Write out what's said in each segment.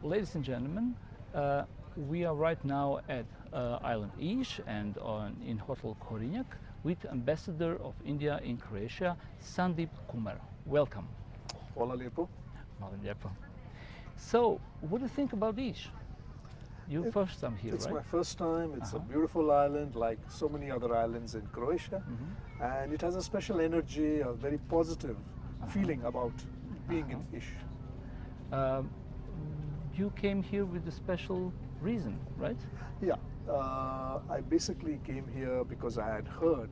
ladies and gentlemen, we are right now at island Iž and in Hotel Korinjak with Ambassador of India in Croatia, Sandeep Kumar. Welcome. Hvala lijepo. Hvala lijepo. So, what do you think about Iž? Your first time here, It's right? my first time. It's a beautiful island like so many other islands in Croatia. And it has a special energy, a very positive feeling about being in Iž. You came here with a special reason, right? Yeah, I basically came here because I had heard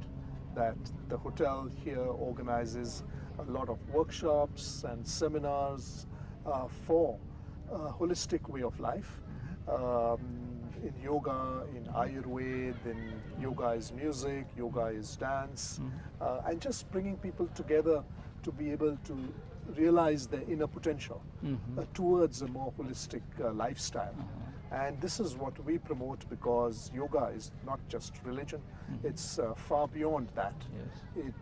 that the hotel here organizes a lot of workshops and seminars for a holistic way of life. In yoga, in Ayurveda, in yoga is music, yoga is dance, and just bringing people together to be able to realize their inner potential towards a more holistic lifestyle. And this is what we promote, because yoga is not just religion, it's far beyond that. Yes.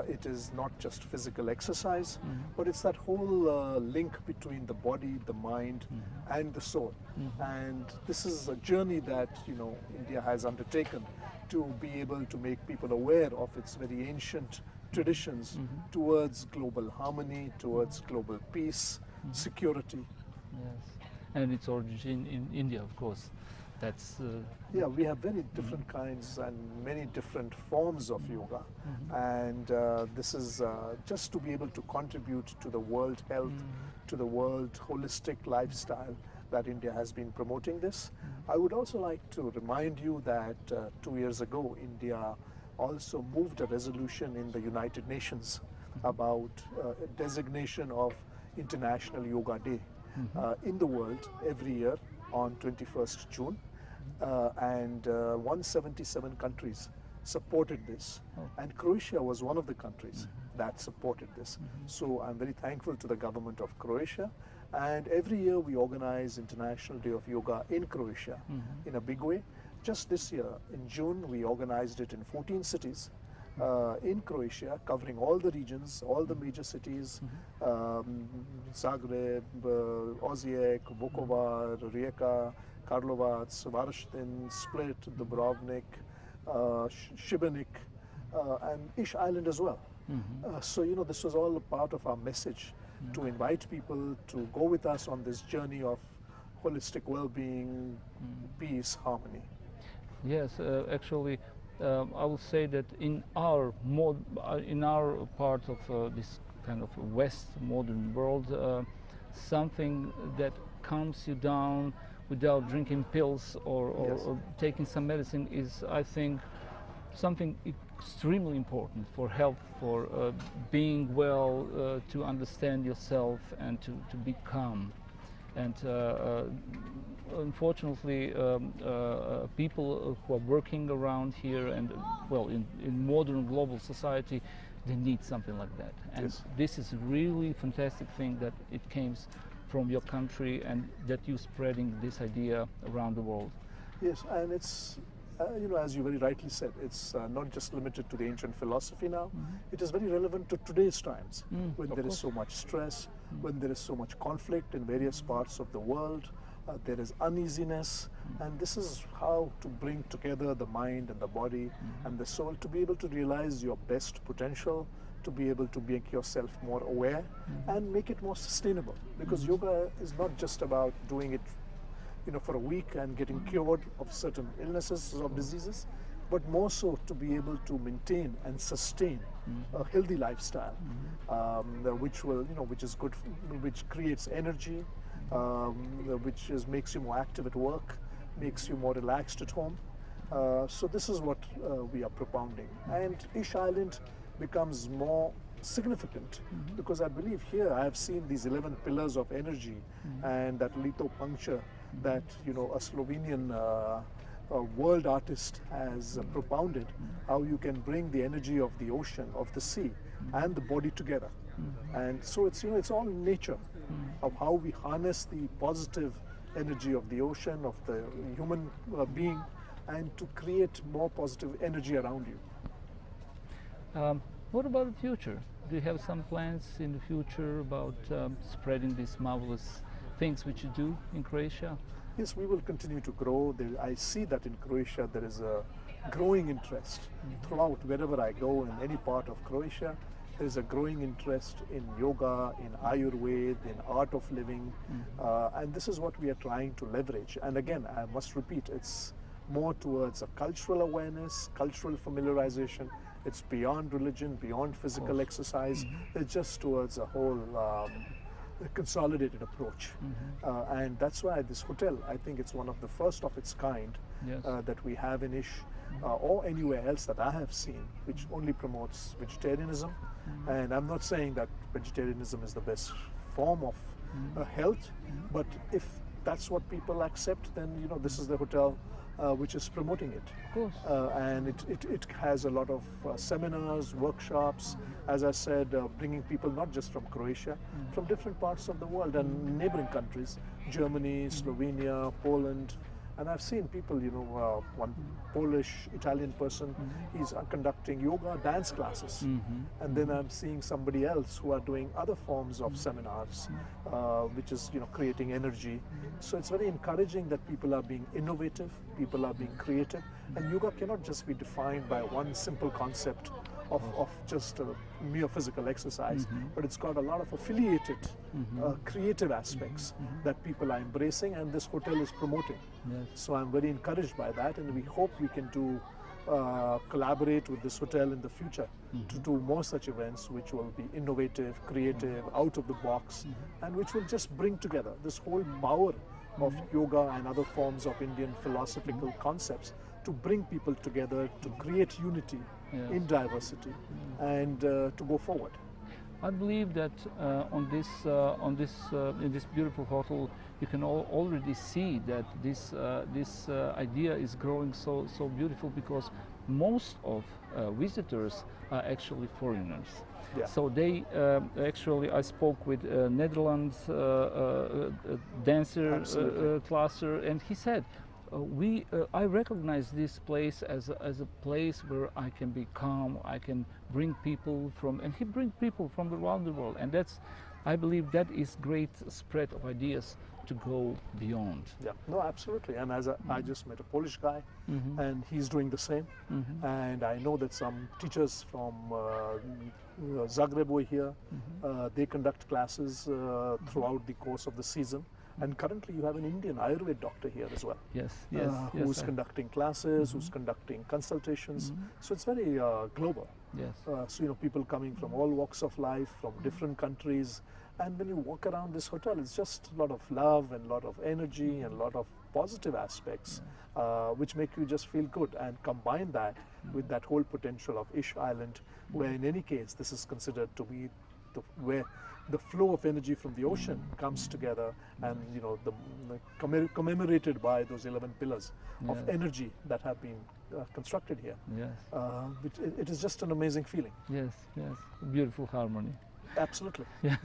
It is not just physical exercise, but it's that whole link between the body, the mind, and the soul. And this is a journey that India has undertaken to be able to make people aware of its very ancient traditions towards global harmony, towards global peace, security. Yes. And its origin in India, of course. That's yeah, we have very different kinds and many different forms of yoga, and this is just to be able to contribute to the world health, to the world holistic lifestyle that India has been promoting this. I would also like to remind you that 2 years ago, India also moved a resolution in the United Nations about designation of International Yoga Day in the world every year on 21st June. And 177 countries supported this. And Croatia was one of the countries that supported this. So I'm very thankful to the government of Croatia. And every year we organize International Day of Yoga in Croatia in a big way. Just this year, in June, we organized it in 14 cities in Croatia, covering all the regions, all the major cities, Zagreb, Osijek, Vukovar, Rijeka, Karlovac, Varaždin, Split, Dubrovnik, Šibenik, and Iž Island as well. So, this was all a part of our message to invite people to go with us on this journey of holistic well-being, peace, harmony. yes. Actually, I will say that in our part of this kind of West modern world, something that calms you down without drinking pills or taking some medicine is, I think, something extremely important for health, for being well, to understand yourself and to be calm. And unfortunately, people who are working around here and, well, in modern global society, they need something like that. And this is really fantastic thing that it came from your country and that you're spreading this idea around the world. Yes, and it's, as you very rightly said, it's not just limited to the ancient philosophy now. It is very relevant to today's times, when there is so much stress, when there is so much conflict in various parts of the world, there is uneasiness, and this is how to bring together the mind and the body and the soul to be able to realize your best potential, to be able to make yourself more aware and make it more sustainable. Because yoga is not just about doing it for a week and getting cured of certain illnesses or diseases, but more so to be able to maintain and sustain a healthy lifestyle, which is good, which creates energy, which makes you more active at work, makes you more relaxed at home. So this is what we are propounding, and Iž Island becomes more significant because I believe here I have seen these 11 pillars of energy and that lithopuncture that a Slovenian world artist has propounded, how you can bring the energy of the ocean, of the sea, and the body together. And so it's it's all in nature of how we harness the positive energy of the ocean, of the human being, and to create more positive energy around you. What about the future? Do you have some plans in the future about spreading this marvelous things which you do in Croatia? Yes, we will continue to grow. I see that in Croatia there is a growing interest throughout wherever I go in any part of Croatia. There is a growing interest in yoga, in Ayurveda, in art of living, and this is what we are trying to leverage. And again, I must repeat, it's more towards a cultural awareness, cultural familiarization. It's beyond religion, beyond physical exercise. It's just towards a whole a consolidated approach. And that's why this hotel, I think it's one of the first of its kind Yes. that we have in Ish or anywhere else that I have seen, which only promotes vegetarianism. And I'm not saying that vegetarianism is the best form of health, but if that's what people accept, then this is the hotel which is promoting it. Of course. And it has a lot of seminars, workshops, as I said, bringing people not just from Croatia, from different parts of the world and neighboring countries, Germany, Slovenia, Poland. And I've seen people, one Polish, Italian person, he's conducting yoga dance classes. And then I'm seeing somebody else who are doing other forms of seminars, which is, creating energy. So it's very encouraging that people are being innovative, people are being creative. And yoga cannot just be defined by one simple concept of just mere physical exercise, but it's got a lot of affiliated creative aspects that people are embracing, and this hotel is promoting. Yes. So I'm very encouraged by that, and we hope we can do collaborate with this hotel in the future to do more such events which will be innovative, creative, out of the box, and which will just bring together this whole power of yoga and other forms of Indian philosophical concepts to bring people together, to create unity in diversity, and to go forward. I believe that in this beautiful hotel, you can already see that this idea is growing so beautiful, because most of visitors are actually foreigners. Yeah. So they actually, I spoke with Netherlands dancer classer, and he said, I recognize this place as a place where I can be calm, I can bring people from, and he brings people from around the world, and I believe that is great spread of ideas to go beyond. Yeah, no, absolutely. And I just met a Polish guy, and he's doing the same. And I know that some teachers from Zagreb were here. They conduct classes throughout the course of the season. And currently you have an Indian Ayurveda doctor here as well. Yes, yes. Who's conducting classes, who's conducting consultations. So it's very global. Yes. So, people coming from all walks of life, from different countries. And when you walk around this hotel, it's just a lot of love and a lot of energy and a lot of positive aspects, which make you just feel good. And combine that with that whole potential of Ish Island, where in any case, this is considered to be where the flow of energy from the ocean comes together, and commemorated by those 11 pillars of energy that have been constructed here. Yes. It is just an amazing feeling. Yes, yes. Beautiful harmony. Absolutely. Yes.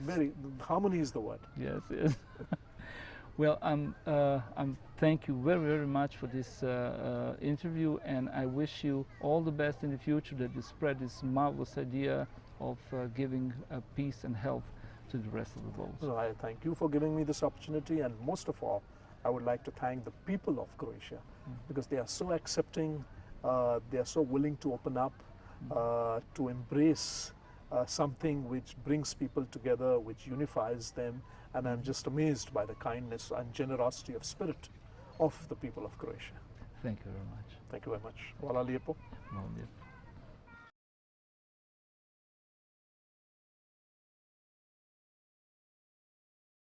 Harmony is the word. Yes, yes. Well, thank you very, very much for this interview, and I wish you all the best in the future, that you spread this marvelous idea of giving peace and health to the rest of the world. So I thank you for giving me this opportunity, and most of all, I would like to thank the people of Croatia, because they are so accepting, they are so willing to open up, to embrace something which brings people together, which unifies them, and I'm just amazed by the kindness and generosity of spirit of the people of Croatia. Thank you very much. Thank you very much. Hvala lijepo. Hvala lijepo.